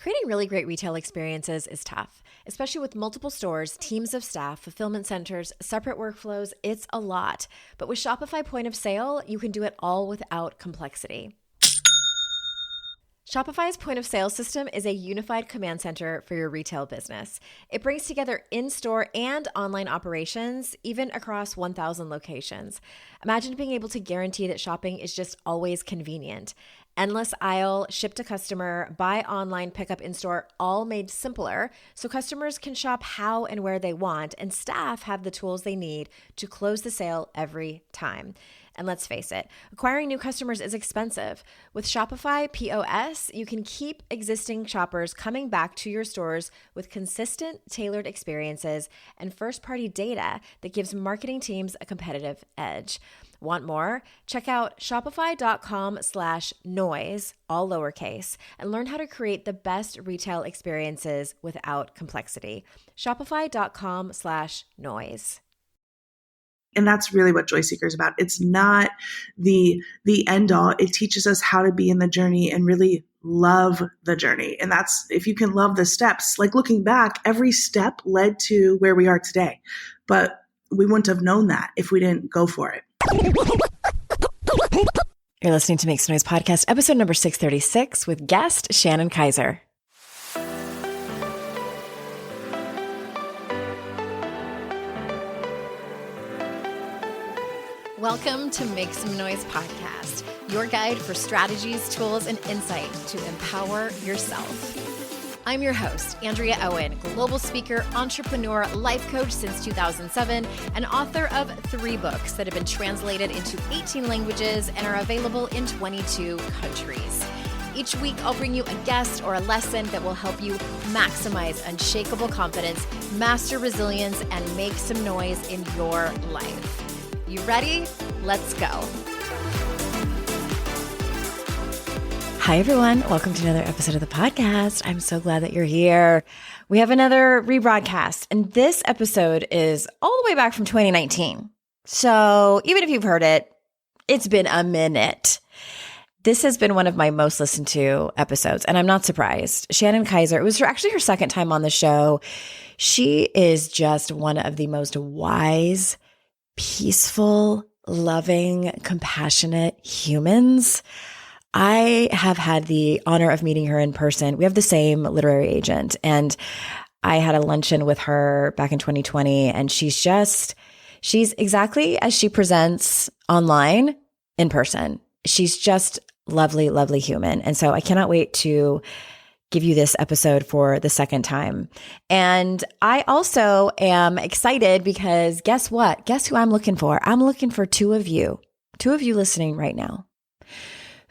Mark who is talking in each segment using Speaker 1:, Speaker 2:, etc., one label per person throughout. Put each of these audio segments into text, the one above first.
Speaker 1: Creating really great retail experiences is tough, especially with multiple stores, teams of staff, fulfillment centers, separate workflows. It's a lot. But with Shopify Point of Sale, you can do it all without complexity. Shopify's point of sale system is a unified command center for your retail business. It brings together in-store and online operations, even across 1,000 locations. Imagine being able to guarantee that shopping is just always convenient. Endless aisle, ship to customer, buy online, pick up in store, all made simpler so customers can shop how and where they want, and staff have the tools they need to close the sale every time. And let's face it, acquiring new customers is expensive. With Shopify POS, you can keep existing shoppers coming back to your stores with consistent, tailored experiences and first-party data that gives marketing teams a competitive edge. Want more? Check out shopify.com/noise, all lowercase, and learn how to create the best retail experiences without complexity. Shopify.com/noise.
Speaker 2: And that's really what Joy Seeker is about. It's not the end all. It teaches us how to be in the journey and really love the journey. And that's, if you can love the steps, like looking back, every step led to where we are today. But we wouldn't have known that if we didn't go for it.
Speaker 1: You're listening to Make Some Noise Podcast, episode number 636 with guest Shannon Kaiser. Welcome to Make Some Noise Podcast, your guide for strategies, tools, and insight to empower yourself. I'm your host, Andrea Owen, global speaker, entrepreneur, life coach since 2007, and author of 3 books that have been translated into 18 languages and are available in 22 countries. Each week, I'll bring you a guest or a lesson that will help you maximize unshakable confidence, master resilience, and make some noise in your life. You ready? Let's go. Hi, everyone. Welcome to another episode of the podcast. I'm so glad that you're here. We have another rebroadcast, and this episode is all the way back from 2019. So even if you've heard it, it's been a minute. This has been one of my most listened to episodes, and I'm not surprised. Shannon Kaiser, it was actually her second time on the show. She is just one of the most wise, peaceful, loving, compassionate humans. I have had the honor of meeting her in person. We have the same literary agent, and I had a luncheon with her back in 2020, and she's exactly as she presents online in person. She's just lovely, lovely human. And so I cannot wait to give you this episode for the second time. And I also am excited because guess what? Guess who I'm looking for? I'm looking for two of you listening right now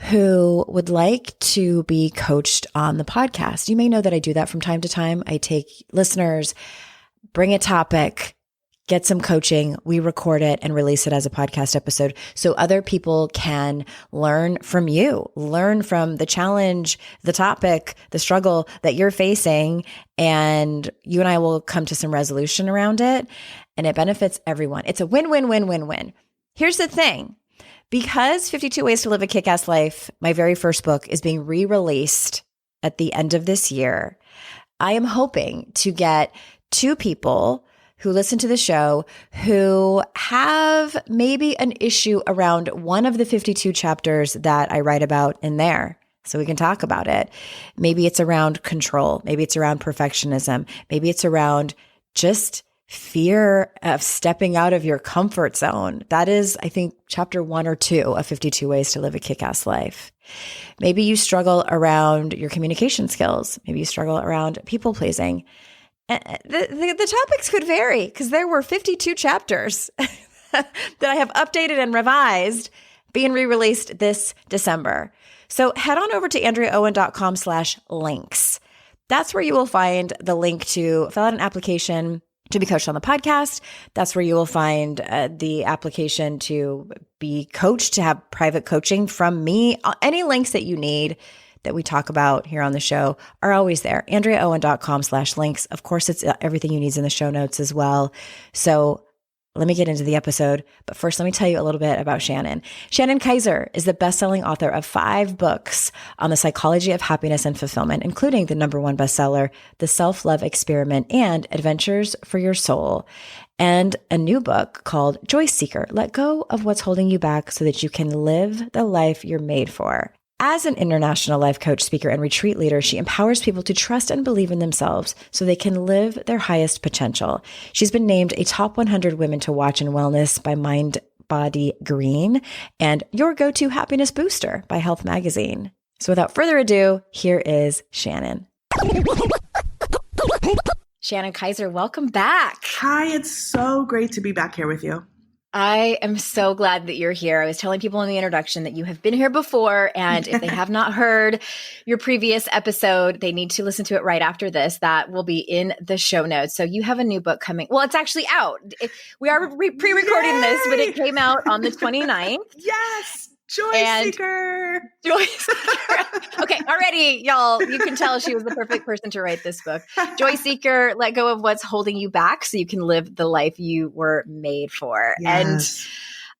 Speaker 1: who would like to be coached on the podcast. You may know that I do that from time to time. I take listeners, bring a topic, get some coaching, we record it and release it as a podcast episode so other people can learn from you, learn from the challenge, the topic, the struggle that you're facing, and you and I will come to some resolution around it, and it benefits everyone. It's a win-win-win-win-win. Here's the thing. Because 52 Ways to Live a Kick-Ass Life, my very first book, is being re-released at the end of this year, I am hoping to get 2 people who listen to the show who have maybe an issue around one of the 52 chapters that I write about in there. So we can talk about it. Maybe it's around control. Maybe it's around perfectionism. Maybe it's around just fear of stepping out of your comfort zone. That is, I think, chapter 1 or 2 of 52 Ways to Live a Kick-Ass Life. Maybe you struggle around your communication skills. Maybe you struggle around people pleasing. The topics could vary because there were 52 chapters that I have updated and revised being re-released this December. So head on over to andreaowen.com/links. That's where you will find the link to fill out an application to be coached on the podcast. That's where you will find the application to be coached, to have private coaching from me. Any links that you need that we talk about here on the show are always there. andreaowen.com/links. Of course, it's everything you need is in the show notes as well. So Let me get into the episode, but first let me tell you a little bit about Shannon. Shannon Kaiser is the best-selling author of 5 books on the psychology of happiness and fulfillment, including the #1 bestseller, The Self-Love Experiment and Adventures for Your Soul, and a new book called Joy Seeker, Let Go of What's Holding You Back so that you can live the life you're made for. As an international life coach, speaker, and retreat leader, she empowers people to trust and believe in themselves so they can live their highest potential. She's been named a top 100 women to watch in wellness by Mind Body Green and your go-to happiness booster by Health Magazine. So without further ado, here is Shannon. Shannon Kaiser, welcome back.
Speaker 2: Hi, it's so great to be back here with you.
Speaker 1: I am so glad that you're here. I was telling people in the introduction that you have been here before, and if they have not heard your previous episode, they need to listen to it right after this. That will be in the show notes. So you have a new book coming. Well, it's actually out. We are pre-recording this, but it came out on the 29th.
Speaker 2: Yes. Joy Seeker.
Speaker 1: Joy Seeker. Okay, already, y'all, you can tell she was the perfect person to write this book. Joy Seeker, let go of what's holding you back so you can live the life you were made for.
Speaker 2: Yes.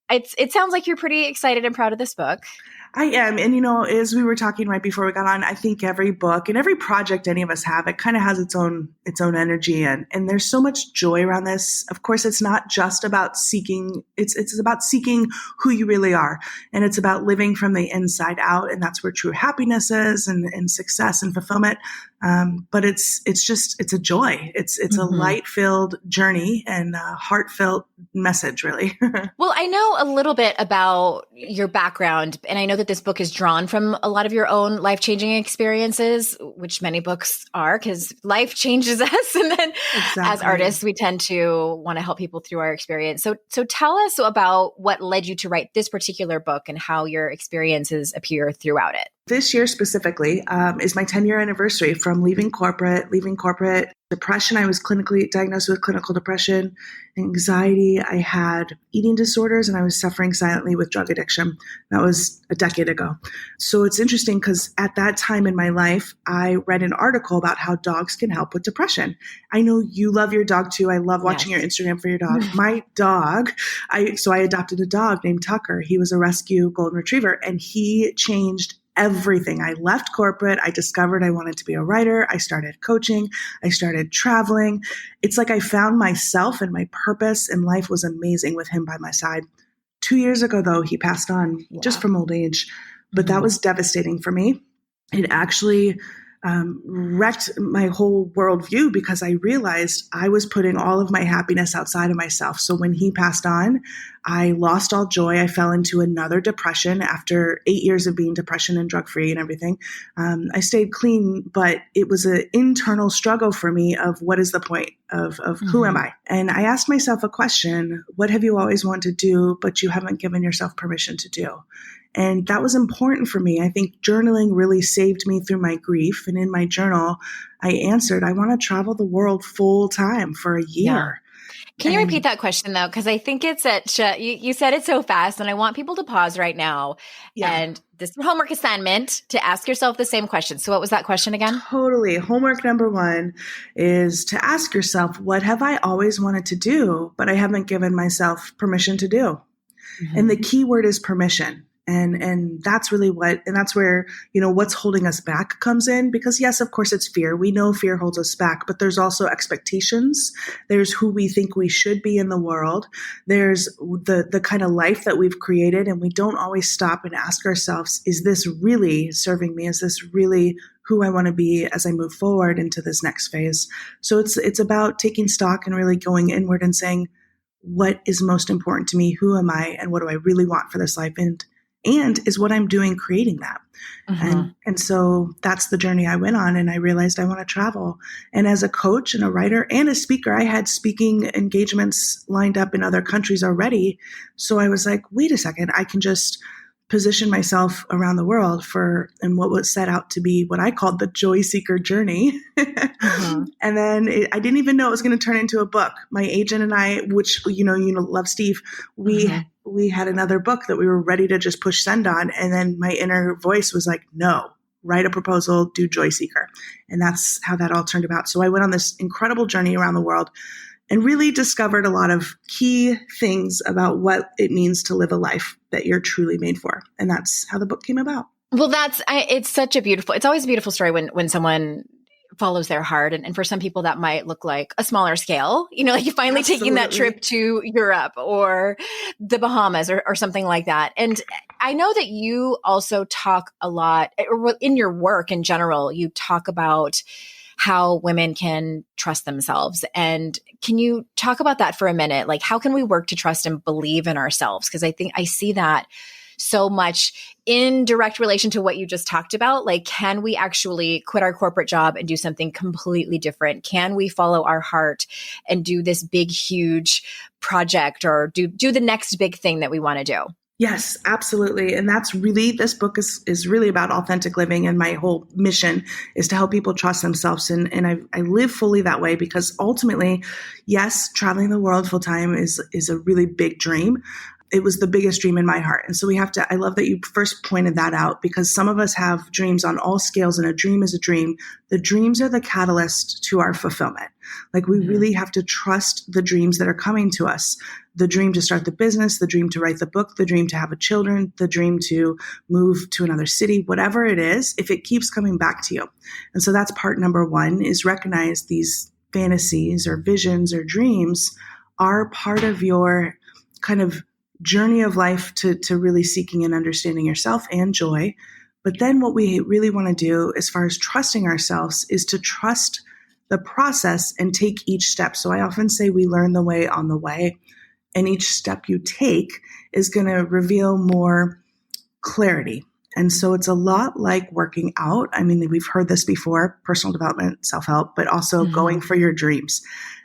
Speaker 1: And it sounds like you're pretty excited and proud of this book.
Speaker 2: I am. And, as we were talking right before we got on, I think every book and every project any of us have, it kind of has its own energy. And there's so much joy around this. Of course, it's not just about seeking. It's about seeking who you really are. And it's about living from the inside out. And that's where true happiness is and success and fulfillment. But it's a joy. It's a light-filled journey and a heartfelt message, really.
Speaker 1: Well, I know a little bit about your background, and I know that this book is drawn from a lot of your own life-changing experiences, which many books are, because life changes us. And then as artists, we tend to want to help people through our experience. So tell us about what led you to write this particular book and how your experiences appear throughout it.
Speaker 2: This year specifically is my 10-year anniversary from leaving corporate depression. I was clinically diagnosed with clinical depression, anxiety. I had eating disorders, and I was suffering silently with drug addiction. That was a decade ago. So it's interesting because at that time in my life, I read an article about how dogs can help with depression. I know you love your dog too. I love watching your Instagram for your dog. My dog, I adopted a dog named Tucker. He was a rescue golden retriever, and he changed everything. I left corporate. I discovered I wanted to be a writer. I started coaching. I started traveling. It's like I found myself and my purpose, and life was amazing with him by my side. 2 years ago, though, he passed on just from old age, but that was devastating for me. It actually wrecked my whole worldview because I realized I was putting all of my happiness outside of myself. So when he passed on, I lost all joy. I fell into another depression after 8 years of being depression and drug-free and everything. I stayed clean, but it was an internal struggle for me of what is the point of who am I? And I asked myself a question: what have you always wanted to do, but you haven't given yourself permission to do? And that was important for me. I think journaling really saved me through my grief. And in my journal, I answered, I want to travel the world full time for a year.
Speaker 1: Yeah. Can you repeat that question though? Because I think it's you said it so fast, and I want people to pause right now. Yeah. And this is a homework assignment to ask yourself the same question. So what was that question again?
Speaker 2: Totally. Homework number 1 is to ask yourself, what have I always wanted to do, but I haven't given myself permission to do? And the key word is permission. And that's really that's where, what's holding us back comes in, because yes, of course it's fear. We know fear holds us back, but there's also expectations. There's who we think we should be in the world. There's the kind of life that we've created, and we don't always stop and ask ourselves, is this really serving me? Is this really who I want to be as I move forward into this next phase? So it's about taking stock and really going inward and saying, what is most important to me? Who am I? And what do I really want for this life? And is what I'm doing creating that. And so that's the journey I went on, and I realized I want to travel. And as a coach and a writer and a speaker, I had speaking engagements lined up in other countries already. So I was like, wait a second, I can just position myself around the world and what was set out to be what I called the Joy Seeker journey. And then I didn't even know it was going to turn into a book. My agent and I, which, love Steve, we had another book that we were ready to just push send on. And then my inner voice was like, no, write a proposal, do Joy Seeker. And that's how that all turned about. So I went on this incredible journey around the world. and really discovered a lot of key things about what it means to live a life that you're truly made for. And that's how the book came about.
Speaker 1: Well, it's always a beautiful story when someone follows their heart. And for some people that might look like a smaller scale, like you finally taking that trip to Europe or the Bahamas or something like that. And I know that you also talk a lot, or in your work in general, you talk about how women can trust themselves. And can you talk about that for a minute? Like, how can we work to trust and believe in ourselves? Because I think I see that so much in direct relation to what you just talked about. Like, can we actually quit our corporate job and do something completely different? Can we follow our heart and do this big, huge project or do the next big thing that we want to do?
Speaker 2: Yes, absolutely. And that's really, this book is really about authentic living. And my whole mission is to help people trust themselves. And I live fully that way because ultimately, yes, traveling the world full time is a really big dream. It was the biggest dream in my heart. And so I love that you first pointed that out because some of us have dreams on all scales and a dream is a dream. The dreams are the catalyst to our fulfillment. Like we really have to trust the dreams that are coming to us. The dream to start the business, the dream to write the book, the dream to have a children, the dream to move to another city, whatever it is, if it keeps coming back to you. And so that's part number one is recognize these fantasies or visions or dreams are part of your kind of journey of life to really seeking and understanding yourself and joy. But then what we really want to do as far as trusting ourselves is to trust the process and take each step. So I often say we learn the way on the way, and each step you take is going to reveal more clarity. And so it's a lot like working out. I mean, we've heard this before, personal development, self-help, but also going for your dreams.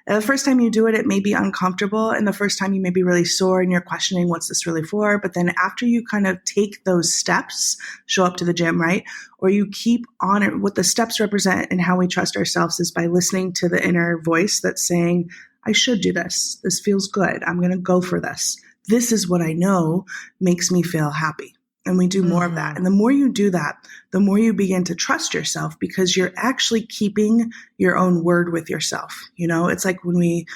Speaker 2: The first time you do it, it may be uncomfortable. And the first time you may be really sore and you're questioning, what's this really for? But then after you kind of take those steps, show up to the gym, right? Or you keep on it, what the steps represent and how we trust ourselves is by listening to the inner voice that's saying, I should do this. This feels good. I'm going to go for this. This is what I know makes me feel happy. And we do more of that. And the more you do that, the more you begin to trust yourself because you're actually keeping your own word with yourself. It's like when we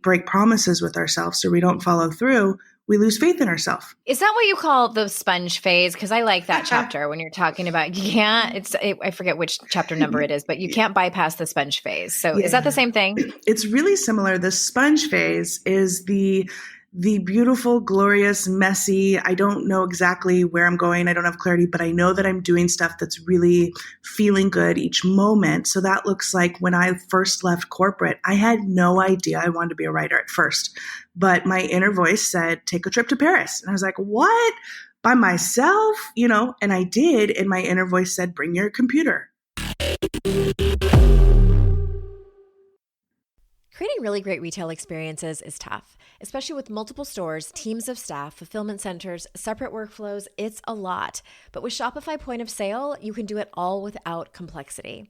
Speaker 2: break promises with ourselves or we don't follow through, we lose faith in ourselves.
Speaker 1: Is that what you call the sponge phase? Because I like that chapter when you're talking about I forget which chapter number it is, but you can't bypass the sponge phase. So is that the same thing?
Speaker 2: It's really similar. The sponge phase is the beautiful, glorious, messy, I don't know exactly where I'm going. I don't have clarity, but I know that I'm doing stuff that's really feeling good each moment. So that looks like when I first left corporate, I had no idea I wanted to be a writer at first. But my inner voice said, take a trip to Paris. And I was like, what? By myself? And I did. And my inner voice said, bring your computer.
Speaker 1: Creating really great retail experiences is tough, especially with multiple stores, teams of staff, fulfillment centers, separate workflows. It's a lot. But with Shopify Point of Sale, you can do it all without complexity.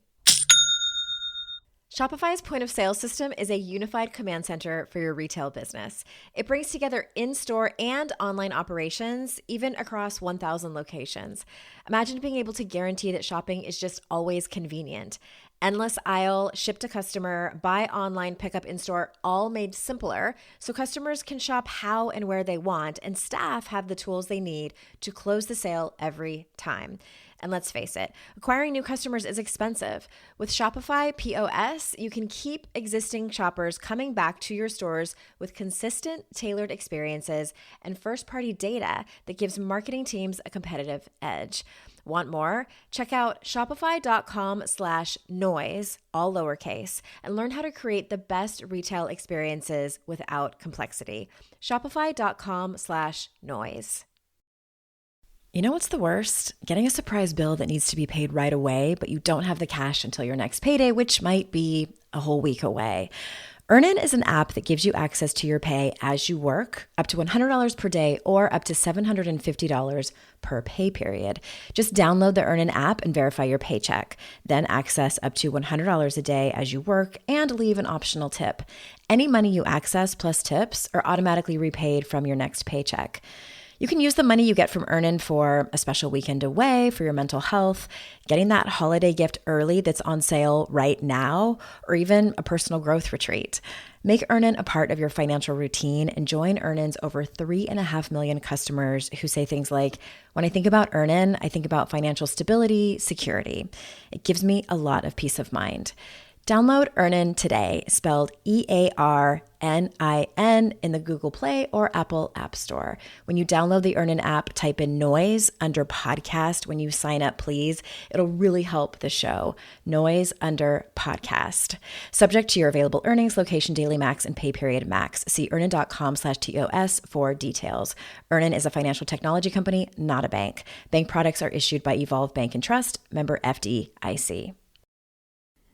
Speaker 1: Shopify's point of sale system is a unified command center for your retail business. It brings together in-store and online operations, even across 1,000 locations. Imagine being able to guarantee that shopping is just always convenient. Endless aisle, ship to customer, buy online, pick up in store, all made simpler so customers can shop how and where they want and staff have the tools they need to close the sale every time. And let's face it, acquiring new customers is expensive. With Shopify POS, you can keep existing shoppers coming back to your stores with consistent, tailored experiences and first-party data that gives marketing teams a competitive edge. Want more? Check out shopify.com/noise, all lowercase, and learn how to create the best retail experiences without complexity. Shopify.com/noise. You know what's the worst? Getting a surprise bill that needs to be paid right away, but you don't have the cash until your next payday, which might be a whole week away. Earnin is an app that gives you access to your pay as you work, up to $100 per day or up to $750 per pay period. Just download the Earnin app and verify your paycheck. Then access up to $100 a day as you work and leave an optional tip. Any money you access plus tips are automatically repaid from your next paycheck. You can use the money you get from Earnin for a special weekend away for your mental health, getting that holiday gift early that's on sale right now, or even a personal growth retreat. Make Earnin a part of your financial routine and join Earnin's over 3.5 million customers who say things like, when I think about Earnin, I think about financial stability, security. It gives me a lot of peace of mind. Download Earnin today, spelled EARNIN, in the Google Play or Apple App Store. When you download the Earnin app, type in Noise under podcast when you sign up, please. It'll really help the show. Noise under podcast. Subject to your available earnings, location, daily max, and pay period max. See earnin.com/TOS for details. Earnin is a financial technology company, not a bank. Bank products are issued by Evolve Bank and Trust, member FDIC.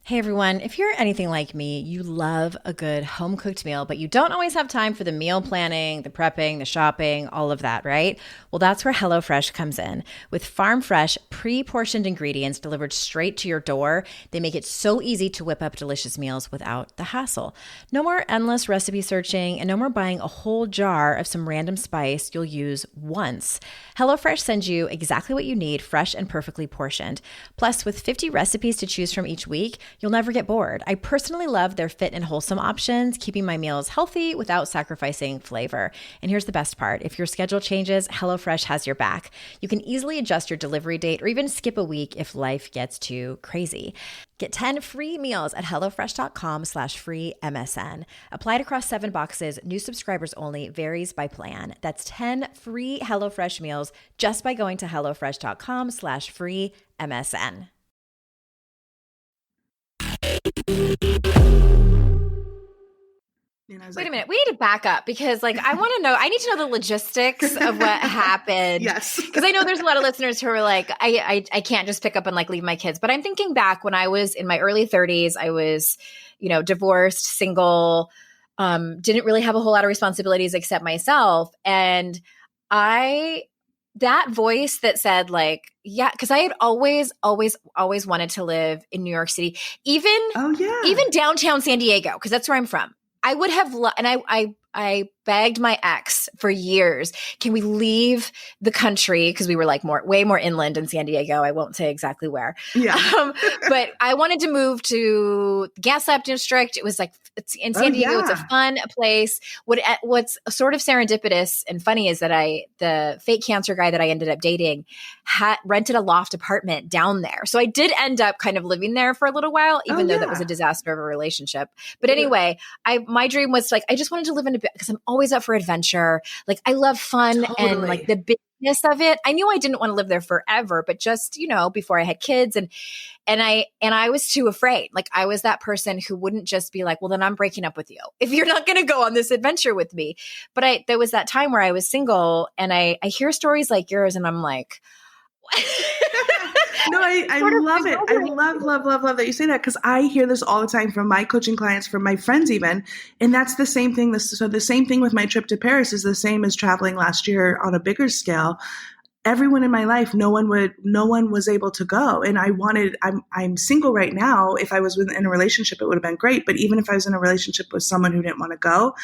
Speaker 1: Hey everyone, if you're anything like me, you love a good home-cooked meal, but you don't always have time for the meal planning, the prepping, the shopping, all of that, right? Well, that's where HelloFresh comes in. With farm-fresh, pre-portioned ingredients delivered straight to your door, they make it so easy to whip up delicious meals without the hassle. No more endless recipe searching, and no more buying a whole jar of some random spice you'll use once. HelloFresh sends you exactly what you need, fresh and perfectly portioned. Plus, with 50 recipes to choose from each week, you'll never get bored. I personally love their fit and wholesome options, keeping my meals healthy without sacrificing flavor. And here's the best part. If your schedule changes, HelloFresh has your back. You can easily adjust your delivery date or even skip a week if life gets too crazy. Get 10 free meals at HelloFresh.com/free MSN. Applied across 7 boxes. New subscribers only. Varies by plan. That's 10 free HelloFresh meals just by going to HelloFresh.com/free MSN. Wait a minute. We need to back up because I need to know the logistics of what happened.
Speaker 2: Yes.
Speaker 1: Because I know there's a lot of listeners who are like, I can't just pick up and leave my kids. But I'm thinking back when I was in my early 30s, I was, divorced, single, didn't really have a whole lot of responsibilities except myself. And that voice that said yeah, because I had always wanted to live in New York City, even downtown San Diego, because that's where I'm from. I would have, and I begged my ex for years, can we leave the country? Because we were way more inland in San Diego. I won't say exactly where.
Speaker 2: Yeah.
Speaker 1: But I wanted to move to the Gaslamp District. It was it's in San Diego. It's a fun place. What's sort of serendipitous and funny is that the fake cancer guy that I ended up dating had rented a loft apartment down there. So I did end up kind of living there for a little while, even though that was a disaster of a relationship. But anyway, my dream was I just wanted to live in because I'm always up for adventure. I love fun and the business of it. I knew I didn't want to live there forever, but just, before I had kids and I was too afraid. I was that person who wouldn't just be well, then I'm breaking up with you if you're not going to go on this adventure with me. But there was that time where I was single and I hear stories like yours and I'm like,
Speaker 2: No, I love it. I love that you say that because I hear this all the time from my coaching clients, from my friends even. And that's the same thing. So the same thing with my trip to Paris is the same as traveling last year on a bigger scale. Everyone in my life, no one was able to go. And I'm single right now. If I was in a relationship, it would have been great. But even if I was in a relationship with someone who didn't want to go,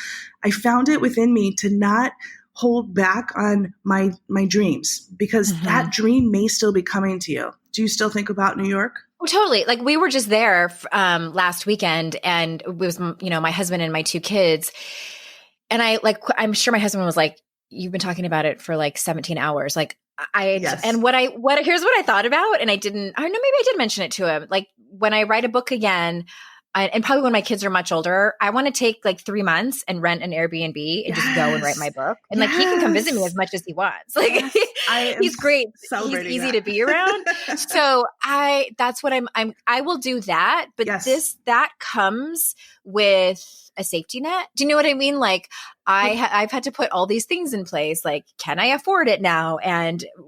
Speaker 2: I found it within me to not hold back on my dreams because that dream may still be coming to you. Do you still think about New York?
Speaker 1: Oh, totally. We were just there last weekend and it was, my husband and my 2 kids. And I'm sure my husband was you've been talking about it for 17 hours. Yes. And here's what I thought about. And I know maybe I did mention it to him. When I write a book again, and probably when my kids are much older, I want to take 3 months and rent an Airbnb and just go and write my book. And he can come visit me as much as he wants. He's great. He's easy to be around. So that's what I will do that. But that comes with a safety net. Do you know what I mean? I've had to put all these things in place. Can I afford it now?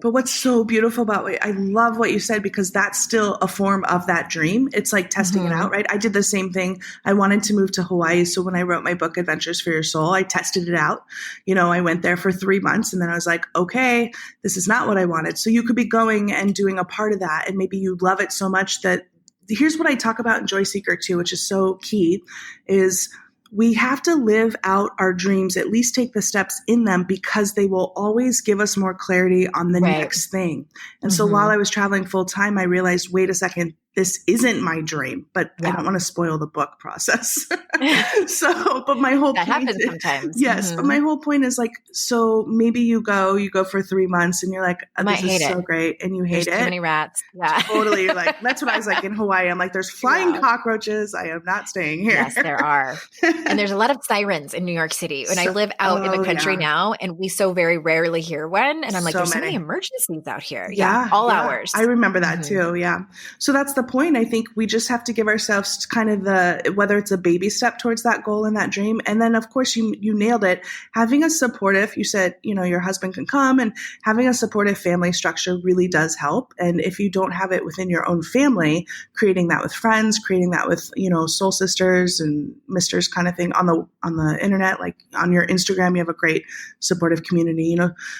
Speaker 2: But what's so beautiful about it, I love what you said because that's still a form of that dream. It's testing it out, right? I did the same thing. I wanted to move to Hawaii. So when I wrote my book, Adventures for Your Soul, I tested it out. I went there for 3 months and then I was like, okay, this is not what I wanted. So you could be going and doing a part of that. And maybe you love it so much that here's what I talk about in Joy Seeker too, which is so key is we have to live out our dreams, at least take the steps in them, because they will always give us more clarity on the next thing. And so while I was traveling full time, I realized, wait a second, this isn't my dream, but I don't want to spoil the book process. But my whole
Speaker 1: that
Speaker 2: point
Speaker 1: happens sometimes.
Speaker 2: Yes. But my whole point is like, so maybe you go for 3 months and you're like, this is so great. And you hate
Speaker 1: There's too many rats. Yeah.
Speaker 2: Totally. You're like, that's what I was like in Hawaii. I'm like, there's flying cockroaches. I am not staying here.
Speaker 1: Yes, there are. And there's a lot of sirens in New York City. And I live out in the country now, and we so very rarely hear one. And I'm like, there's so many emergencies out here. Yeah. All hours.
Speaker 2: I remember that too. Yeah. So that's the point. I think we just have to give ourselves kind of whether it's a baby step towards that goal and that dream. And then of course you nailed it. Having a supportive, you said, your husband can come, and having a supportive family structure really does help. And if you don't have it within your own family, creating that with friends, creating that with, soul sisters and misters kind of thing on the internet, like on your Instagram, you have a great supportive community,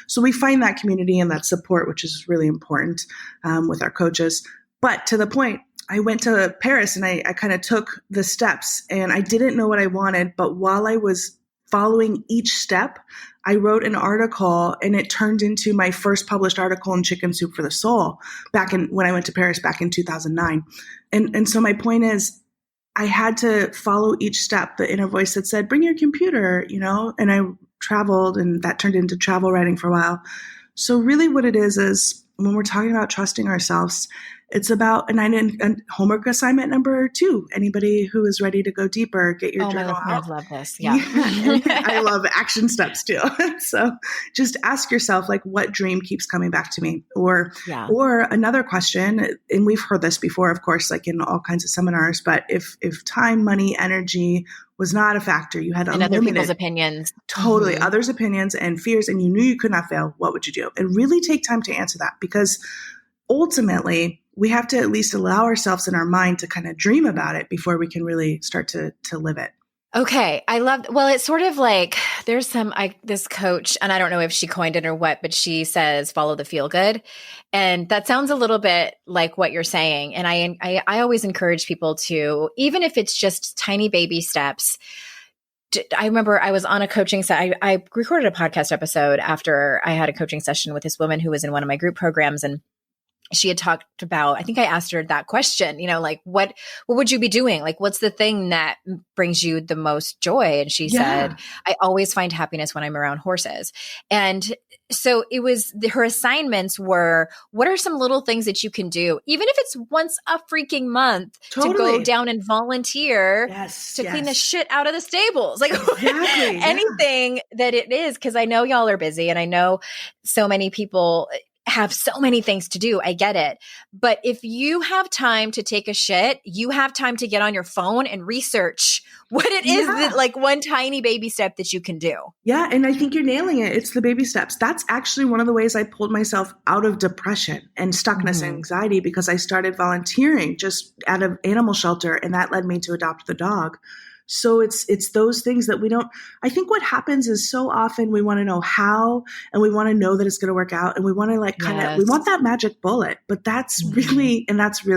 Speaker 2: so we find that community and that support, which is really important with our coaches. But to the point, I went to Paris and I kind of took the steps, and I didn't know what I wanted. But while I was following each step, I wrote an article, and it turned into my first published article in Chicken Soup for the Soul when I went to Paris back in 2009. And so my point is, I had to follow each step, the inner voice that said, bring your computer, and I traveled, and that turned into travel writing for a while. So really what it is when we're talking about trusting ourselves, it's about and homework assignment number 2. Anybody who is ready to go deeper, get your journal out.
Speaker 1: I love this. Yeah.
Speaker 2: I love action steps too. So just ask yourself, like, what dream keeps coming back to me? Or another question, and we've heard this before, of course, like in all kinds of seminars, but if time, money, energy was not a factor, you had unlimited,
Speaker 1: other people's opinions.
Speaker 2: Totally. Others' opinions and fears, and you knew you could not fail, what would you do? And really take time to answer that, because ultimately we have to at least allow ourselves in our mind to kind of dream about it before we can really start to live it.
Speaker 1: Okay. It's sort of like there's this coach, and I don't know if she coined it or what, but she says, follow the feel good. And that sounds a little bit like what you're saying. And I always encourage people to, even if it's just tiny baby steps. I remember I was on a coaching set. I recorded a podcast episode after I had a coaching session with this woman who was in one of my group programs, and she had talked about, I think I asked her that question, like, what would you be doing? Like, what's the thing that brings you the most joy? And she said, I always find happiness when I'm around horses. And so it was, her assignments were, what are some little things that you can do, even if it's once a freaking month, to go down and volunteer to clean the shit out of the stables, like anything that it is. Cause I know y'all are busy, and I know so many people have so many things to do. I get it. But if you have time to take a shit, you have time to get on your phone and research what it is that, like, one tiny baby step that you can do. Yeah.
Speaker 2: And I think you're nailing it. It's the baby steps. That's actually one of the ways I pulled myself out of depression and stuckness and anxiety, because I started volunteering just at an animal shelter, and that led me to adopt the dog. So it's those things that we don't, I think what happens is so often we want to know how, and we want to know that it's going to work out, and we want to we want that magic bullet, but that's really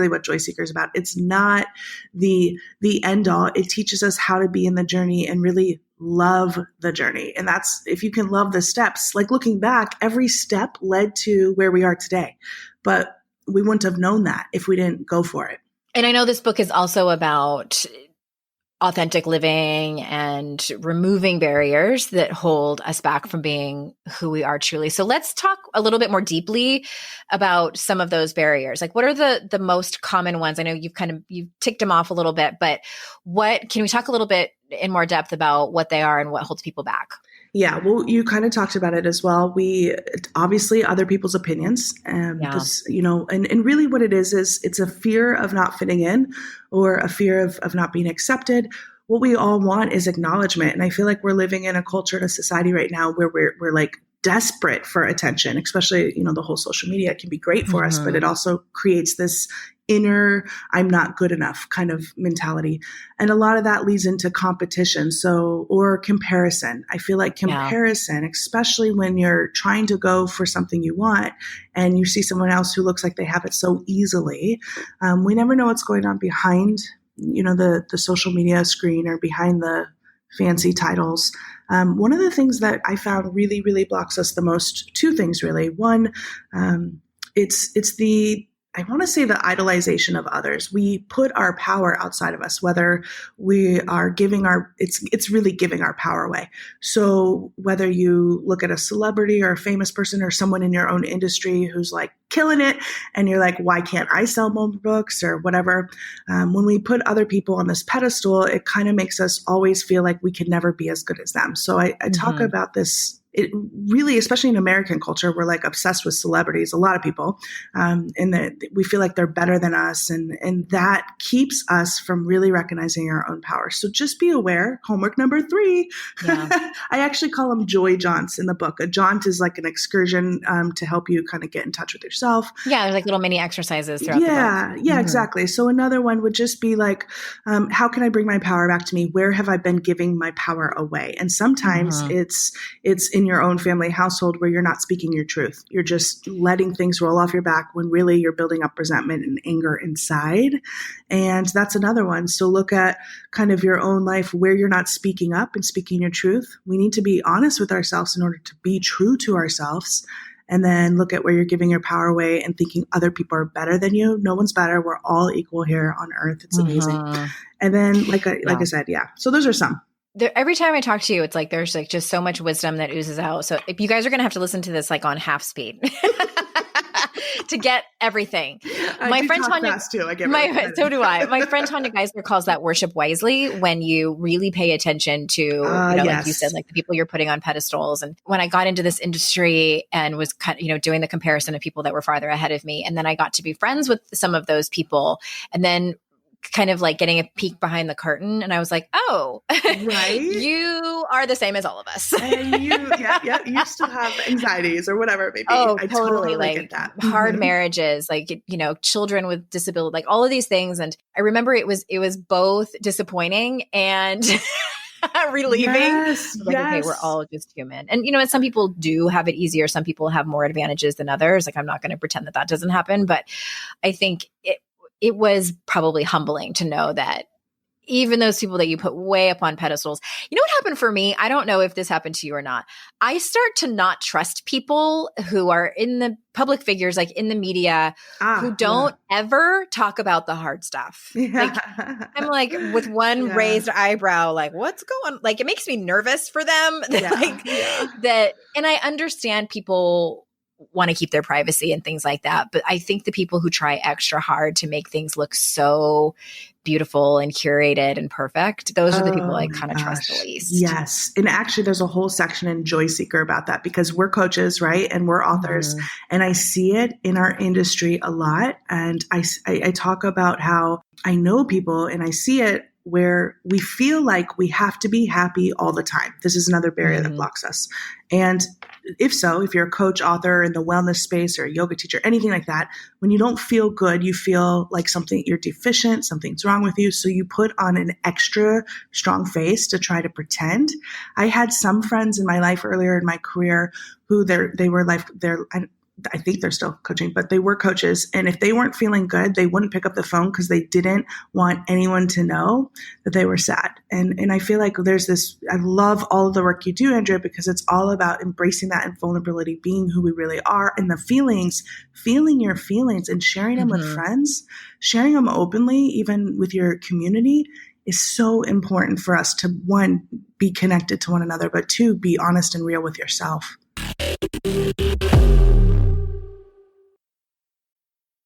Speaker 2: what Joy Seeker is about. It's not the end all. It teaches us how to be in the journey and really love the journey. And that's, if you can love the steps, like looking back, every step led to where we are today, but we wouldn't have known that if we didn't go for it.
Speaker 1: And I know this book is also about authentic living and removing barriers that hold us back from being who we are truly. So let's talk a little bit more deeply about some of those barriers. Like, what are the most common ones? I know you've ticked them off a little bit, but can we talk a little bit in more depth about what they are and what holds people back?
Speaker 2: Yeah, well, you kind of talked about it as well. We obviously other people's opinions, and really what it is it's a fear of not fitting in, or a fear of not being accepted. What we all want is acknowledgement, and I feel like we're living in a culture and a society right now where we're like desperate for attention. Especially, the whole social media can be great for us, but it also creates this inner I'm not good enough kind of mentality. And a lot of that leads into competition. Or comparison. I feel like comparison, especially when you're trying to go for something you want and you see someone else who looks like they have it so easily. We never know what's going on behind, the social media screen, or behind the fancy titles. One of the things that I found really, really blocks us the most, two things really. One, it's the, I want to say the idolization of others. We put our power outside of us, whether we are giving it's really giving our power away. So whether you look at a celebrity or a famous person or someone in your own industry who's like killing it, and you're like, why can't I sell more books or whatever? When we put other people on this pedestal, it kind of makes us always feel like we can never be as good as them. So I talk about this. It really, especially in American culture, we're like obsessed with celebrities, a lot of people, and we feel like they're better than us. And that keeps us from really recognizing our own power. So just be aware. Homework number 3. Yeah. I actually call them joy jaunts in the book. A jaunt is like an excursion to help you kind of get in touch with yourself.
Speaker 1: Yeah, there's like little mini exercises throughout the book.
Speaker 2: Yeah, exactly. So another one would just be like, how can I bring my power back to me? Where have I been giving my power away? And sometimes it's in your own family household where you're not speaking your truth. You're just letting things roll off your back when really you're building up resentment and anger inside. And that's another one. So look at kind of your own life where you're not speaking up and speaking your truth. We need to be honest with ourselves in order to be true to ourselves. And then look at where you're giving your power away and thinking other people are better than you. No one's better. We're all equal here on earth. It's amazing. And then, like I said, yeah. So those are some.
Speaker 1: Every time I talk to you, it's like there's like just so much wisdom that oozes out. So if you guys are going to have to listen to this like on half speed to get everything.
Speaker 2: My friend Tanya, fast too.
Speaker 1: So do I. My friend Tanya Kaiser calls that worship wisely, when you really pay attention to, like you said, like the people you're putting on pedestals. And when I got into this industry and was kind of, doing the comparison of people that were farther ahead of me, and then I got to be friends with some of those people, and then kind of like getting a peek behind the curtain. And I was like, oh, right. You are the same as all of us.
Speaker 2: And you still have anxieties or whatever it may be.
Speaker 1: Oh,
Speaker 2: I
Speaker 1: totally like get that. Hard marriages, like, children with disability, like all of these things. And I remember it was both disappointing and relieving.
Speaker 2: Yes.
Speaker 1: Okay, we're all just human. And, and some people do have it easier. Some people have more advantages than others. Like, I'm not going to pretend that doesn't happen, but I think it was probably humbling to know that even those people that you put way up on pedestals, what happened for me? I don't know if this happened to you or not. I start to not trust people who are in the public figures, like in the media, who don't ever talk about the hard stuff.
Speaker 2: Yeah.
Speaker 1: Like, I'm like with one raised eyebrow, like what's going on? Like, it makes me nervous for them. That, and I understand people want to keep their privacy and things like that. But I think the people who try extra hard to make things look so beautiful and curated and perfect, those are the people I kind of trust the least.
Speaker 2: Yes. And actually there's a whole section in Joy Seeker about that, because we're coaches, right? And we're authors. And I see it in our industry a lot. And I talk about how I know people and I see it where we feel like we have to be happy all the time. This is another barrier that blocks us. And if you're a coach, author in the wellness space or a yoga teacher, anything like that, when you don't feel good, you feel like you're deficient, something's wrong with you. So you put on an extra strong face to try to pretend. I had some friends in my life earlier in my career who they were like, I think they're still coaching, but they were coaches. And if they weren't feeling good, they wouldn't pick up the phone because they didn't want anyone to know that they were sad. And I feel like there's this, I love all of the work you do, Andrea, because it's all about embracing that and vulnerability, being who we really are, and the feelings, feeling your feelings and sharing them with friends, sharing them openly, even with your community, is so important for us to, one, be connected to one another, but two, be honest and real with yourself.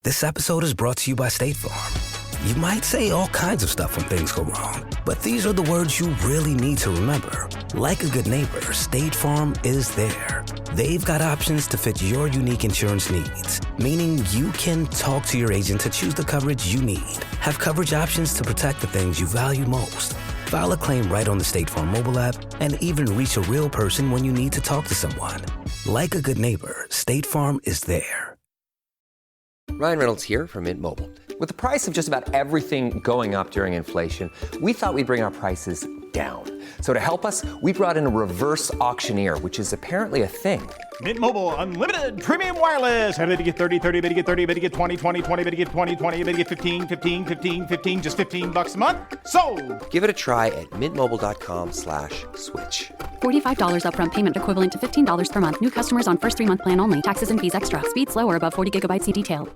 Speaker 3: This episode is brought to you by State Farm. You might say all kinds of stuff when things go wrong, but these are the words you really need to remember. Like a good neighbor, State Farm is there. They've got options to fit your unique insurance needs, meaning you can talk to your agent to choose the coverage you need, have coverage options to protect the things you value most, file a claim right on the State Farm mobile app, and even reach a real person when you need to talk to someone. Like a good neighbor, State Farm is there.
Speaker 4: Ryan Reynolds here from Mint Mobile. With the price of just about everything going up during inflation, we thought we'd bring our prices down. So to help us, we brought in a reverse auctioneer, which is apparently a thing.
Speaker 5: Mint Mobile Unlimited Premium Wireless. How to get 30, 30, bit to get 30, bit to get 20, 20, 20, bit to get 20, 20, bit to get 15, 15, 15, 15, just $15 a month? Sold!
Speaker 4: Give it a try at mintmobile.com/switch.
Speaker 6: $45 upfront payment equivalent to $15 per month. New customers on first 3-month plan only. Taxes and fees extra. Speed slower above 40 gigabytes. See detail.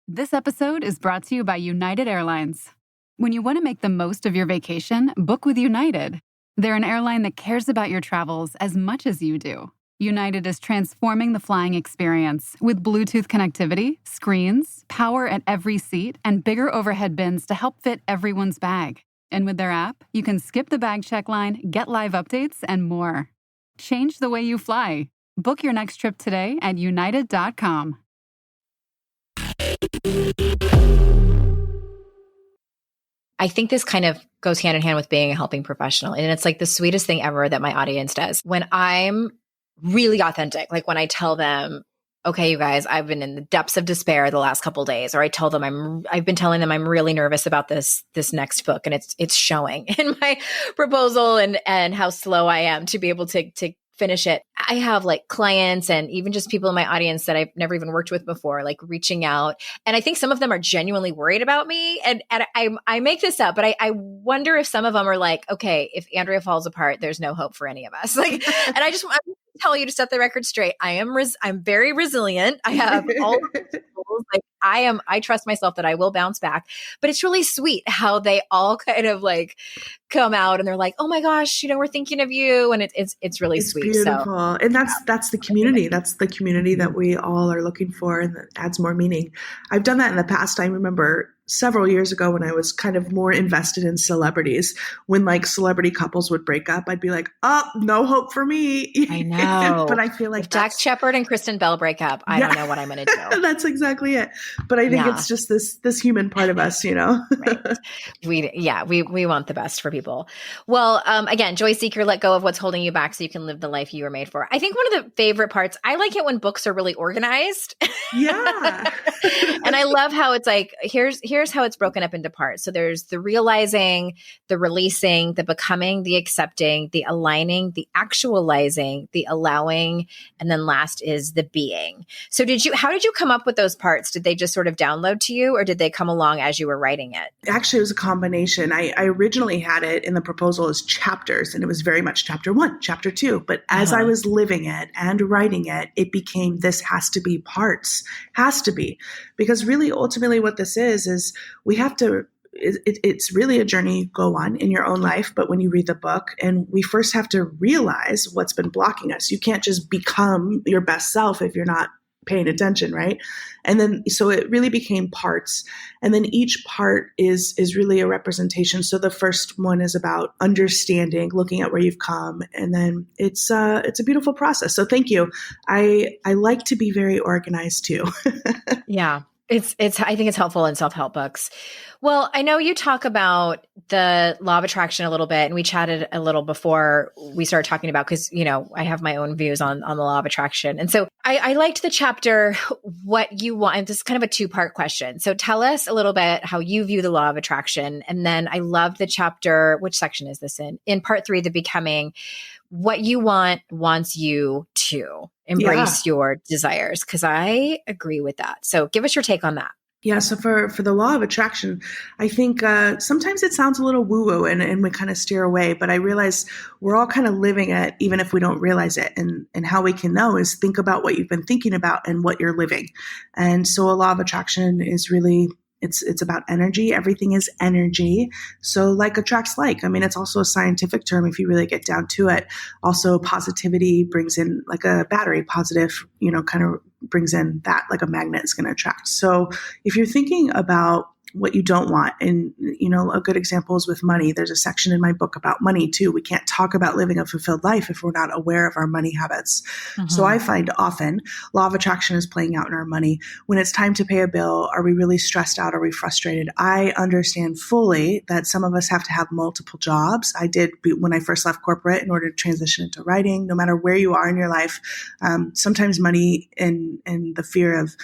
Speaker 7: This episode is brought to you by United Airlines. When you want to make the most of your vacation, book with United. They're an airline that cares about your travels as much as you do. United is transforming the flying experience with Bluetooth connectivity, screens, power at every seat, and bigger overhead bins to help fit everyone's bag. And with their app, you can skip the bag check line, get live updates, and more. Change the way you fly. Book your next trip today at united.com.
Speaker 1: I think this kind of goes hand in hand with being a helping professional. And it's like the sweetest thing ever that my audience does. When I'm really authentic, like when I tell them, okay, you guys, I've been in the depths of despair the last couple of days, or I tell them I've been telling them I'm really nervous about this next book, and it's showing in my proposal and how slow I am to be able to finish it. I have like clients and even just people in my audience that I've never even worked with before, like reaching out. And I think some of them are genuinely worried about me. And I make this up, but I wonder if some of them are like, okay, if Andrea falls apart, there's no hope for any of us. Like, and I'm going to tell you to set the record straight. I'm very resilient. I have all of those tools. Like I trust myself that I will bounce back, but it's really sweet how they all kind of like come out and they're like, oh my gosh, we're thinking of you. And it's really sweet.
Speaker 2: Beautiful.
Speaker 1: So,
Speaker 2: and that's the community. That's the community that we all are looking for, and that adds more meaning. I've done that in the past. I remember several years ago when I was kind of more invested in celebrities, when like celebrity couples would break up, I'd be like, oh, no hope for me.
Speaker 1: I know.
Speaker 2: But I feel like
Speaker 1: if Dax Shepard and Kristen Bell break up, I don't know what I'm going to do.
Speaker 2: That's exactly it. But I think it's just this human part of us,
Speaker 1: Right. We want the best for people. Well, again, joy seeker, let go of what's holding you back so you can live the life you were made for. I think one of the favorite parts, I like it when books are really organized.
Speaker 2: Yeah.
Speaker 1: And I love how it's like, here's how it's broken up into parts. So there's the realizing, the releasing, the becoming, the accepting, the aligning, the actualizing, the allowing, and then last is the being. So how did you come up with those parts? Did they just sort of download to you, or did they come along as you were writing it?
Speaker 2: Actually, it was a combination. I originally had it in the proposal as chapters, and it was very much chapter 1, chapter 2. But as I was living it and writing it, it became, this has to be parts, has to be. Because really, ultimately what this is we have to, it's really a journey go on in your own life. But when you read the book, and we first have to realize what's been blocking us. You can't just become your best self if you're not paying attention, right? And then, so it really became parts. And then each part is really a representation. So the first one is about understanding, looking at where you've come. And then it's a beautiful process. So thank you. I like to be very organized too.
Speaker 1: Yeah. I think it's helpful in self-help books. Well, I know you talk about the law of attraction a little bit, and we chatted a little before we started talking about, because, I have my own views on the law of attraction. And so I liked the chapter, what you want. And this is kind of a 2-part question. So tell us a little bit how you view the law of attraction. And then I loved the chapter, which section is this in? In part 3, the becoming, what you want wants you to embrace your desires. Because I agree with that. So give us your take on that.
Speaker 2: Yeah. So for the law of attraction, I think sometimes it sounds a little woo-woo and we kind of steer away, but I realize we're all kind of living it, even if we don't realize it. And how we can know is think about what you've been thinking about and what you're living. And so a law of attraction is really, it's about energy. Everything is energy. So like attracts like. I mean, it's also a scientific term if you really get down to it. Also, positivity brings in, like a battery, positive, kind of brings in that, like a magnet is going to attract. So if you're thinking about what you don't want, and a good example is with money. There's a section in my book about money too. We can't talk about living a fulfilled life if we're not aware of our money habits. So I find often law of attraction is playing out in our money. When it's time to pay a bill, are we really stressed out? Are we frustrated? I understand fully that some of us have to have multiple jobs. I did when I first left corporate in order to transition into writing. No matter where you are in your life, sometimes money and the fear of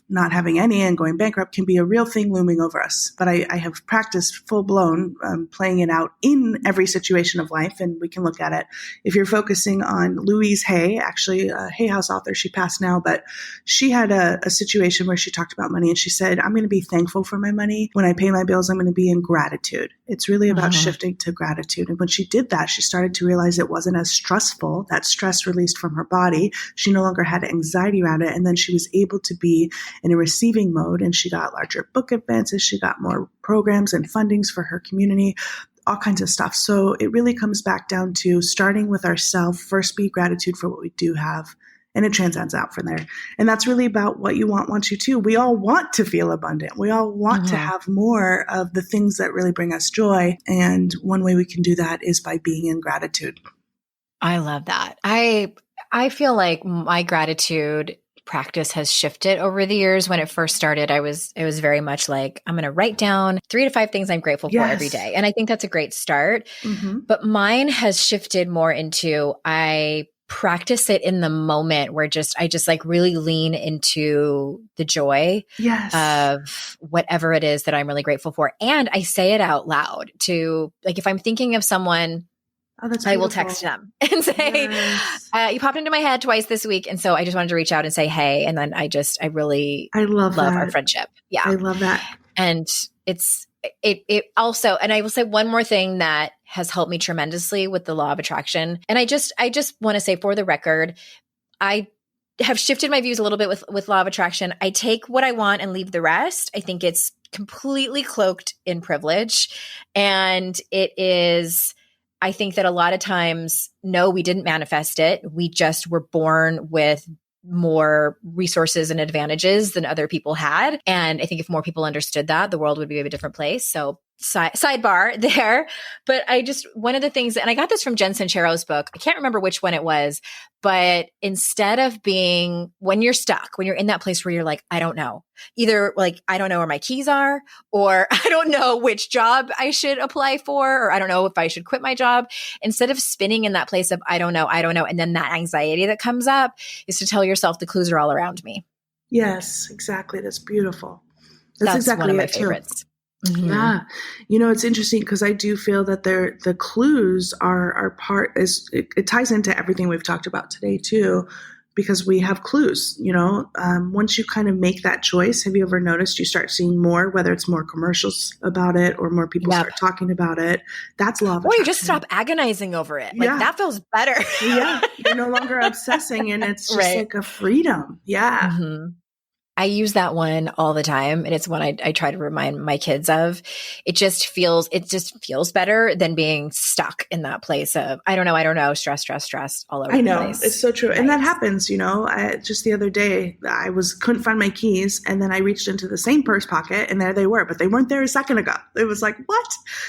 Speaker 2: not having any and going bankrupt can be a real thing looming over us. But I have practiced full blown playing it out in every situation of life. And we can look at it. If you're focusing on Louise Hay, actually a Hay House author, she passed now, but she had a situation where she talked about money and she said, I'm going to be thankful for my money. When I pay my bills, I'm going to be in gratitude. It's really about shifting to gratitude. And when she did that, she started to realize it wasn't as stressful. That stress released from her body. She no longer had anxiety around it. And then she was able to be in a receiving mode, and she got larger book advances. She got more programs and fundings for her community, all kinds of stuff. So it really comes back down to starting with ourselves. First, be gratitude for what we do have. And it transcends out from there. And that's really about what you want you to. We all want to feel abundant. We all want to have more of the things that really bring us joy. And one way we can do that is by being in gratitude.
Speaker 1: I love that. I feel like my gratitude practice has shifted over the years. When it first started, it was very much like, I'm going to write down 3 to 5 things I'm grateful for every day. And I think that's a great start. But mine has shifted more into, I practice it in the moment where I just like really lean into the joy of whatever it is that I'm really grateful for. And I say it out loud to, like, if I'm thinking of someone, I will text them and say, you popped into my head twice this week. And so I just wanted to reach out and say, hey. And then I really love our friendship. Yeah.
Speaker 2: I love that.
Speaker 1: And it also, and I will say one more thing that has helped me tremendously with the law of attraction. And I just want to say, for the record, I have shifted my views a little bit with law of attraction. I take what I want and leave the rest. I think it's completely cloaked in privilege. And it is, I think that a lot of times, no, we didn't manifest it. We just were born with more resources and advantages than other people had. And I think if more people understood that, the world would be a different place. So sidebar there. But one of the things, and I got this from Jen Sincero's book, I can't remember which one it was, but instead of being, when you're stuck, when you're in that place where you're like, I don't know, either like, I don't know where my keys are, or I don't know which job I should apply for, or I don't know if I should quit my job. Instead of spinning in that place of, I don't know. And then that anxiety that comes up, is to tell yourself the clues are all around me.
Speaker 2: Yes, exactly. That's beautiful. That's exactly
Speaker 1: one of my
Speaker 2: favorites. Yeah. It's interesting because I do feel that the clues are part, it ties into everything we've talked about today too, because we have clues, once you kind of make that choice, have you ever noticed you start seeing more, whether it's more commercials about it or more people start talking about it? That's law of attraction.
Speaker 1: Or you just stop agonizing over it. Like that feels better.
Speaker 2: You're no longer obsessing, and it's just like a freedom. Yeah.
Speaker 1: I use that one all the time. And it's one I try to remind my kids of. It just feels better than being stuck in that place of, I don't know, stress all over the place.
Speaker 2: It's so true. Right. And that happens, just the other day, I couldn't find my keys, and then I reached into the same purse pocket, and there they were, but they weren't there a second ago. It was like, what?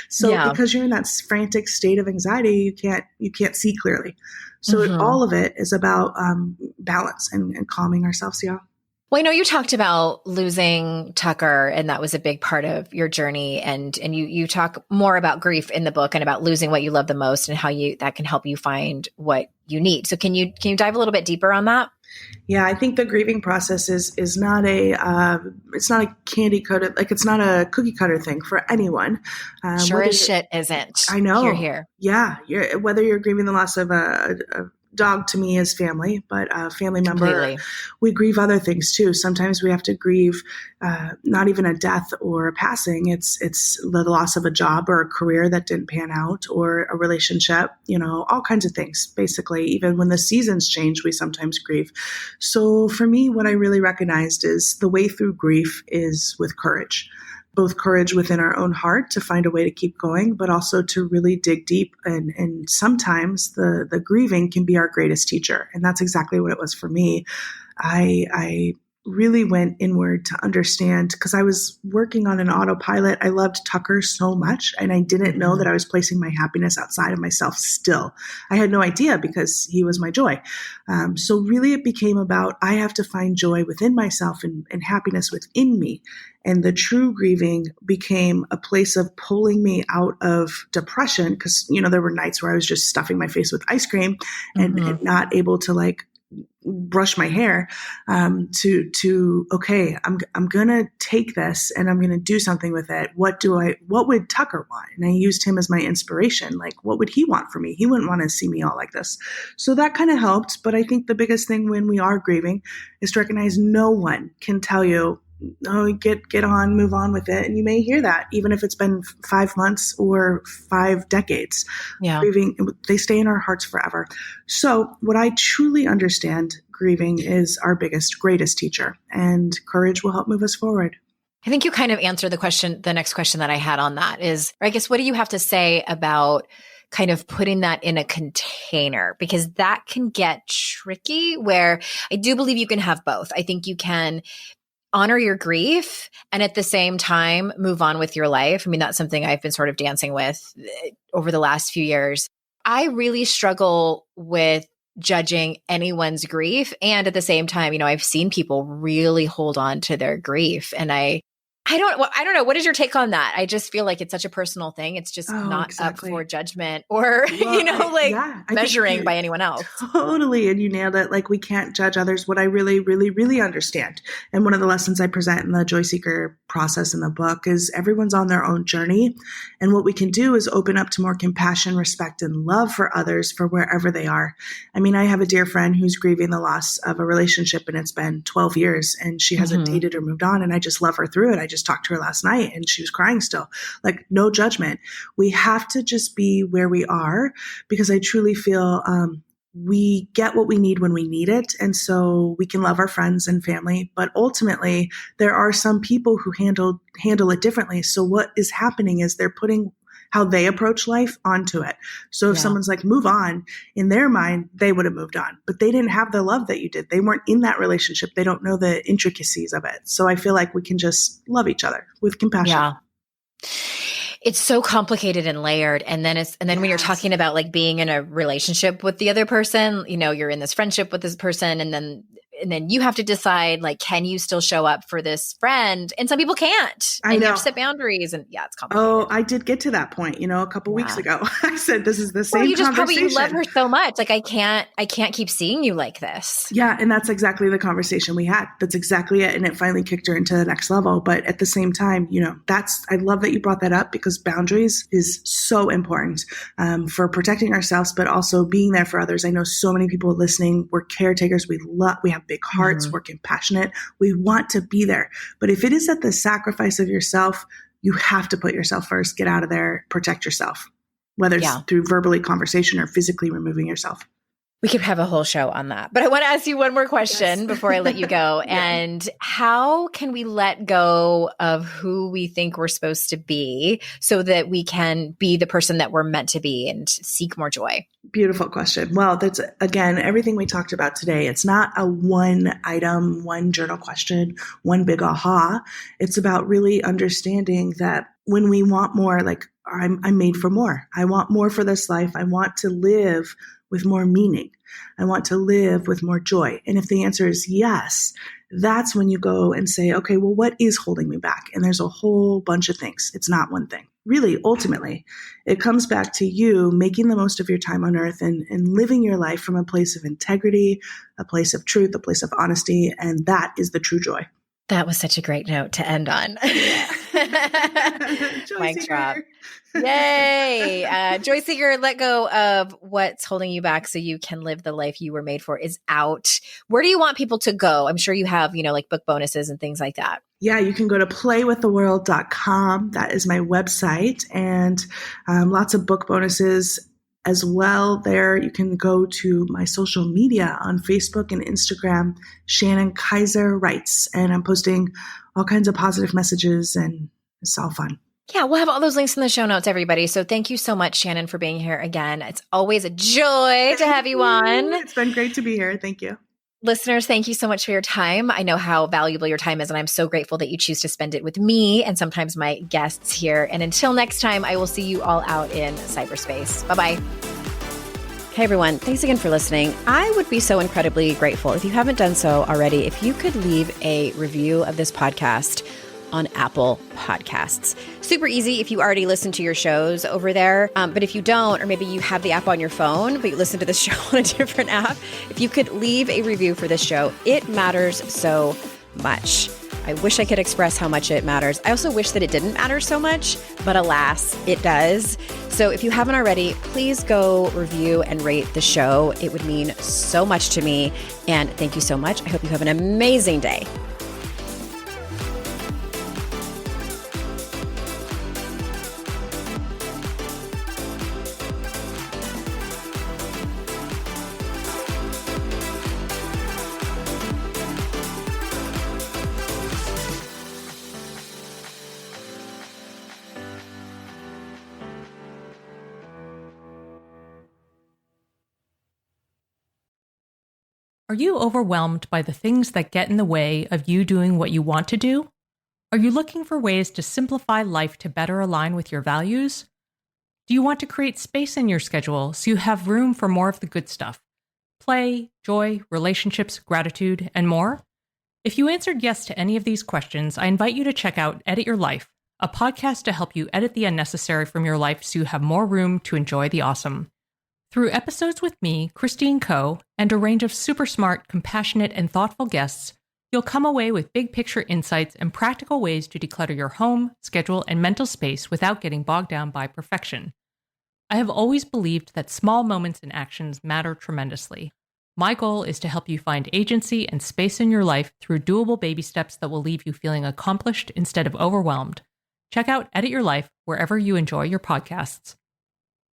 Speaker 2: So because you're in that frantic state of anxiety, you can't see clearly. So all of it is about balance and calming ourselves. Yeah.
Speaker 1: Well, I know you talked about losing Tucker, and that was a big part of your journey. And you talk more about grief in the book and about losing what you love the most, and how that can help you find what you need. So can you dive a little bit deeper on that?
Speaker 2: Yeah, I think the grieving process is not it's not a candy coated, like it's not a cookie cutter thing for anyone.
Speaker 1: Sure as shit isn't.
Speaker 2: I know.
Speaker 1: Here.
Speaker 2: Yeah, whether you're grieving the loss of a dog, to me is family, but a family member. Completely. We grieve other things too. Sometimes we have to grieve not even a death or a passing. It's the loss of a job or a career that didn't pan out, or a relationship, all kinds of things. Basically, even when the seasons change, we sometimes grieve. So for me, what I really recognized is the way through grief is with courage. Both courage within our own heart to find a way to keep going, but also to really dig deep. And sometimes the grieving can be our greatest teacher. And that's exactly what it was for me. I really went inward to understand, because I was working on an autopilot. I loved Tucker so much, and I didn't know that I was placing my happiness outside of myself still. I had no idea, because he was my joy. So really it became about, I have to find joy within myself and happiness within me. And the true grieving became a place of pulling me out of depression, because, there were nights where I was just stuffing my face with ice cream and not able to brush my hair, okay, I'm going to take this and I'm going to do something with it. What would Tucker want? And I used him as my inspiration. Like, what would he want from me? He wouldn't want to see me all like this. So that kind of helped. But I think the biggest thing when we are grieving is to recognize no one can tell you, oh, get on, move on with it. And you may hear that even if it's been 5 months or 5 decades.
Speaker 1: Yeah.
Speaker 2: Grieving, they stay in our hearts forever. So what I truly understand, grieving is our greatest teacher, and courage will help move us forward.
Speaker 1: I think you kind of answered the next question that I had on that is, or I guess, what do you have to say about kind of putting that in a container? Because that can get tricky, where I do believe you can have both. I think you can honor your grief and at the same time move on with your life. I mean, that's something I've been sort of dancing with over the last few years. I really struggle with judging anyone's grief. And at the same time, I've seen people really hold on to their grief. And I don't know. What is your take on that? I just feel like it's such a personal thing. It's just not
Speaker 2: exactly.
Speaker 1: up for judgment or, measuring by anyone else.
Speaker 2: Totally. And you nailed it. Like, we can't judge others. What I really, really, really understand, and one of the lessons I present in the Joy Seeker process in the book, is everyone's on their own journey. And what we can do is open up to more compassion, respect, and love for others for wherever they are. I mean, I have a dear friend who's grieving the loss of a relationship, and it's been 12 years and she hasn't dated or moved on. And I just love her through it. I just talked to her last night and she was crying still. Like, no judgment. We have to just be where we are, because I truly feel we get what we need when we need it. And so we can love our friends and family, but ultimately there are some people who handle it differently. So what is happening is they're putting how they approach life onto it. So if someone's like, move on, in their mind, they would have moved on, but they didn't have the love that you did. They weren't in that relationship. They don't know the intricacies of it. So I feel like we can just love each other with compassion.
Speaker 1: Yeah. It's so complicated and layered. And then when you're talking about like being in a relationship with the other person, you're in this friendship with this person, and then you have to decide, like, can you still show up for this friend? And some people can't.
Speaker 2: I know.
Speaker 1: You have to set boundaries, and it's complicated.
Speaker 2: Oh, I did get to that point, a couple weeks ago. I said, this is the same conversation.
Speaker 1: You love her so much. Like, I can't keep seeing you like this.
Speaker 2: Yeah. And that's exactly the conversation we had. That's exactly it. And it finally kicked her into the next level. But at the same time, I love that you brought that up, because boundaries is so important for protecting ourselves, but also being there for others. I know so many people listening, we're caretakers. We have big hearts. We're compassionate. We want to be there. But if it is at the sacrifice of yourself, you have to put yourself first, get out of there, protect yourself, whether it's through verbally conversation or physically removing yourself.
Speaker 1: We could have a whole show on that. But I want to ask you one more question before I let you go. And how can we let go of who we think we're supposed to be so that we can be the person that we're meant to be and seek more joy?
Speaker 2: Beautiful question. Well, that's, again, everything we talked about today. It's not a one item, one journal question, one big aha. It's about really understanding that when we want more, like, I'm made for more. I want more for this life. I want to live with more meaning. I want to live with more joy. And if the answer is yes, that's when you go and say, okay, well, what is holding me back? And there's a whole bunch of things. It's not one thing. Really, ultimately, it comes back to you making the most of your time on earth and living your life from a place of integrity, a place of truth, a place of honesty. And that is the true joy.
Speaker 1: That was such a great note to end on. Mic drop. Yay. Joy Seeker, Let Go of What's Holding You Back So You Can Live the Life You Were Made For is out. Where do you want people to go? I'm sure you have, like book bonuses and things like that.
Speaker 2: Yeah, you can go to playwiththeworld.com. That is my website, and lots of book bonuses as well. There, you can go to my social media on Facebook and Instagram, Shannon Kaiser Writes, and I'm posting all kinds of positive messages, and it's all fun.
Speaker 1: Yeah, we'll have all those links in the show notes, everybody. So thank you so much, Shannon, for being here again. It's always a joy to have you on.
Speaker 2: It's been great to be here. Thank you.
Speaker 1: Listeners, thank you so much for your time. I know how valuable your time is, and I'm so grateful that you choose to spend it with me and sometimes my guests here. And until next time, I will see you all out in cyberspace. Bye-bye. Hey everyone, thanks again for listening. I would be so incredibly grateful if you haven't done so already, if you could leave a review of this podcast on Apple Podcasts. Super easy if you already listen to your shows over there. But if you don't, or maybe you have the app on your phone, but you listen to the show on a different app, if you could leave a review for this show, it matters so much. I wish I could express how much it matters. I also wish that it didn't matter so much, but alas, it does. So if you haven't already, please go review and rate the show. It would mean so much to me. And thank you so much. I hope you have an amazing day.
Speaker 8: Are you overwhelmed by the things that get in the way of you doing what you want to do? Are you looking for ways to simplify life to better align with your values? Do you want to create space in your schedule so you have room for more of the good stuff? Play, joy, relationships, gratitude, and more? If you answered yes to any of these questions, I invite you to check out Edit Your Life, a podcast to help you edit the unnecessary from your life so you have more room to enjoy the awesome. Through episodes with me, Christine Coe, and a range of super smart, compassionate, and thoughtful guests, you'll come away with big picture insights and practical ways to declutter your home, schedule, and mental space without getting bogged down by perfection. I have always believed that small moments and actions matter tremendously. My goal is to help you find agency and space in your life through doable baby steps that will leave you feeling accomplished instead of overwhelmed. Check out Edit Your Life wherever you enjoy your podcasts.